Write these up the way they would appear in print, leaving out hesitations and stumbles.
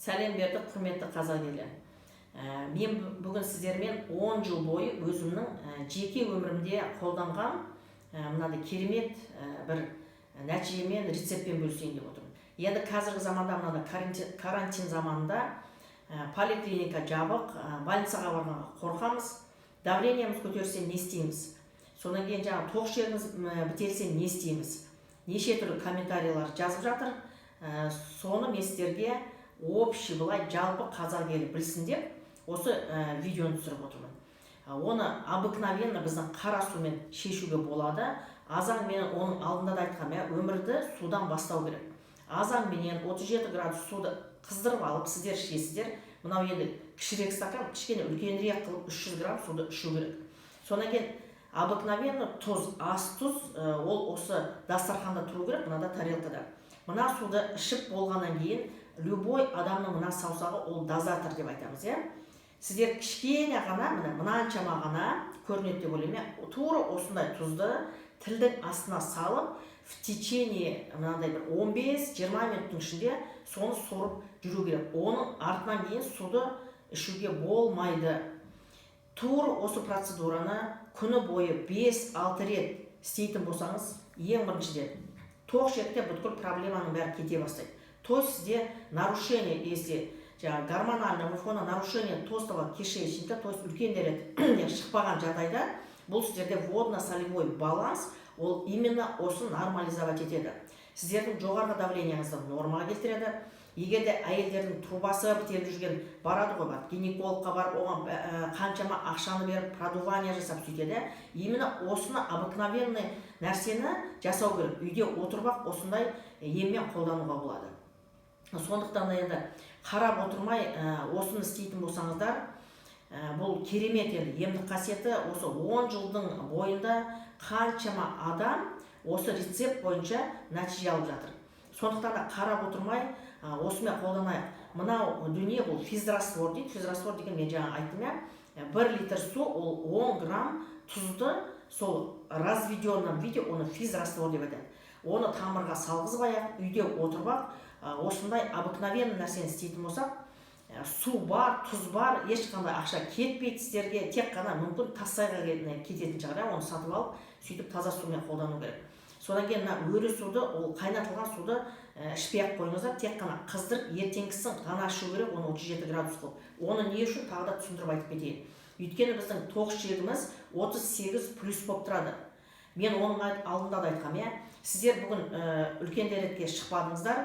Сәлем бердік, құрметті қазақ елі. Мен бүгін сіздермен 10 жыл бойы өзімнің жеке өмірімде қолданған мынандай керемет бір нәтижемен, рецептпен бөлісейін деп отырмын. Енді қазіргі заманда мынандай карантин заманында поликлиника жабық, больницаға барғанға қорқамыз, давлениямыз көтерсе не істейміз? Содан кейін жаңағы тоқ ішегіміз бітелсе не істейміз? Неше түрлі комментарийлар жазып жатыр. Соны мен сіздерге общий былай жалпы қазақ елі білсін деп осы видеоны түсіріп отырмын. Оны обыкновенно біздің қара сумен шешуге болады. Азан менен оның алдында да айтқам, өмірді судан бастау керек. Азан менен 37 градус суды қыздырып алып сіздер ішесіздер. Мынау енді кішірек стакан, кішкене үлкенірек қылып 300 грамм суды ішу керек. Содан кейін обыкновенно тұз, ас тұз, ол осы дастарханда тұру керек, мынада тарелкада. Мына суды ішіп болғаннан кейін любой адамның мына саусағы ол дозатор деп айтамыз, Сіздер кішкене ғана, мынаншама ғана көрінеді деп ойлаймын. Тура осындай тұзды тілдің астына салып, в течение мынандай бір 15-20 минуттың ішінде соны сорып жүру керек. Оның артынан кейін суды ішуге болмайды. Тура осы процедураны күні бойы 5-6 рет істейтін болсаңыз, ең біріншіден тоқ ішекте бүткіл проблеманың бәрі кете бастайды. То есть сізде нарушение, если гормонального фона нарушение толстого кишечника, то есть үлкен дәрет шықпаған жағдайда, бұл сіздерде водно-солевой баланс, ол именно осы нормализовать етеді. Сіздердің жоғарғы давлениеңізді нормаға келтіреді. Егер де әйелдердің трубасы бітеліп жүрген барады ғой, гинекологқа барып, оған қаншама ақшаны беріп, продувание жасап сөйтеді. Именно осыны обыкновенный нәрсені жасау керек. Үйде отырып осындай еммен қолдануға болады. Сондықтан енді қарап отырмай осыны істейтін болсаңыздар, бұл керемет енді емдік қасиеті. Осы 10 жылдың бойында қаншама адам осы рецепт бойынша нәтиже алып жатыр. Сондықтан да қарап отырмай осымен қолданайық. Мынау дүние бұл физраствор дейді. Физраствор деген мен жаңа айттым, 1 литр су, ол 10 грамм тұзды сол разведенном виде оны физраствор деп айтады. Оны тамырға салғызбай-ақ, үйде отырып осындай обыкновенный нәрсені істейтін болсақ, су бар, тұз бар, ешқандай ақша кетпейді сіздерге, тек қана мүмкін тассайға кететін шығар, оны сатып алып, сөйтіп таза сумен қолдану керек. Содан кейін өрі суды, ол қайнатылған суды ішпей-ақ қойыңыздар, тек қана қыздырып, ертеңгісін ғана ішу керек, оны 37 градус қылып. Оны не үшін тағы да түсіндіріп айтып кетейін. Өйткені біздің тоқ ішегіміз 38 плюс болып тұрады. Мен оның алдында да айтқам, сіздер бүгін үлкен дәретке шықпадыңыздар,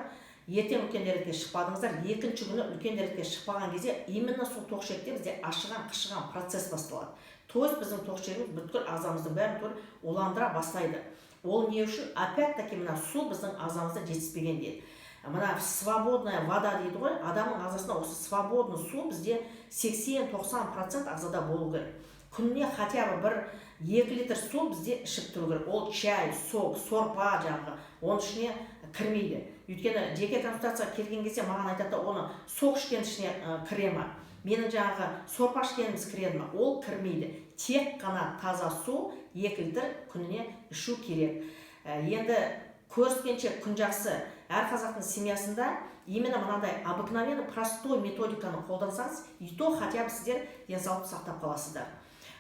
ертең үлкен дәретке шықпадыңыздар, екінші күні үлкен дәретке шықпаған кезде именно сол тоқ ішекте бізде ашыған, қышыған процесс басталады. То есть біздің тоқ ішегіміз бүткіл ағзамыздың бәрін уландыра бастайды. Ол не үшін? Опять-таки мына су біздің ағзамызда жетіспеген дейді. Мына свободная вода дейді ғой, адамның ағзасында осы свободный су бізде 80-90% ағзада болу керек. Күніне хотя бы 1-2 литр су бізде ішіп тұру керек. Ол чай, сок, сорпа жаңағы, оның ішіне кірмейді. Өйткені жеке консультацияға келген кезде маған айтады, оны сок ішкен ішіне кіре ма? Менің жаңағы сорпа ішкеніміз кіреді ма? Ол кірмейді. Тек қана таза су 2 литр күніне ішу керек. Енді көріскенше күн жақсы. Әр қазақтың семьясында именно мынандай обыкновенный простой методиканы қолдансаңыз, и то хотя бы сіздер денсаулықты сақтап қаласыздар.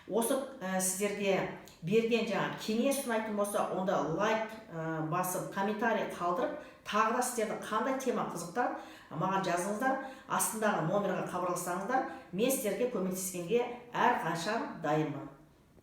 Осы сіздерге берген жаңа кеңес ұнайтын болса, онда лайк басып, комментарий қалдырып, тағы да сіздерді қандай тема қызықтар маған жазыңыздар, астындағы номерға хабарлассаңыздар, мен сіздерге көмектескенге әрқашан дайынмын.